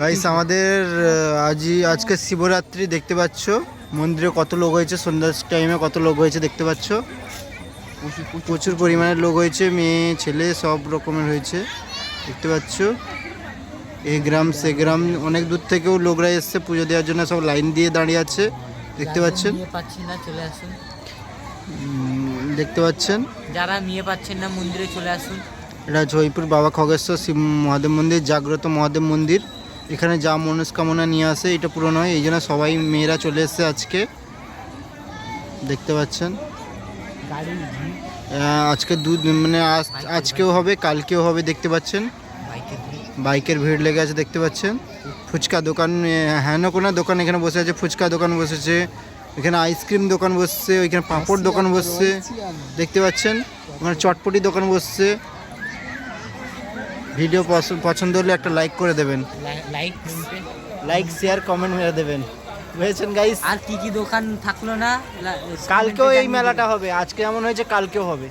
Guys আমাদের আজকে শিবরাত্রি দেখতে পাচ্ছ, মন্দিরে কত লোক হয়েছে, সন্ধ্যার টাইমে কত লোক হয়েছে দেখতে পাচ্ছ। প্রচুর পরিমাণে লোক হয়েছে, মেয়ে ছেলে সব রকমের হয়েছে দেখতে পাচ্ছ। এই গ্রাম সে গ্রাম অনেক দূর থেকেও লোকরা এসছে পুজো দেওয়ার জন্য, সব লাইন দিয়ে দাঁড়িয়ে আছে দেখতে পাচ্ছেন। চলে আসুন, দেখতে পাচ্ছেন যারা নিয়ে পাচ্ছেন না মন্দিরে চলে আসুন। এটা জয়পুর বাবা খগেশ্বর শিব মহাদেব মন্দির, জাগ্রত মহাদেব মন্দির। এখানে যা মনস্কামনা নিয়ে আসে এটা পূরণ হয়, এই জন্য সবাই মেয়েরা চলে এসছে আজকে দেখতে পাচ্ছেন। আজকে আজকেও হবে, কালকেও হবে দেখতে পাচ্ছেন। বাইকের ভিড় লেগে আছে দেখতে পাচ্ছেন। ফুচকা দোকান, হ্যাঁ কোনো দোকান এখানে বসে আছে, ফুচকা দোকান বসেছে, এখানে আইসক্রিম দোকান বসছে, ওইখানে পাঁপড় দোকান বসছে দেখতে পাচ্ছেন, ওখানে চটপটি দোকান বসছে। ভিডিও পছন্দ হলে একটা লাইক করে দেবেন, লাইক শেয়ার কমেন্ট মেরে দেবেন, বুঝেছেন গাইস। আর কি কি দোকান থাকলো না, কালকেও এই মেলাটা হবে, আজকে এমন হয়েছে কালকেও হবে।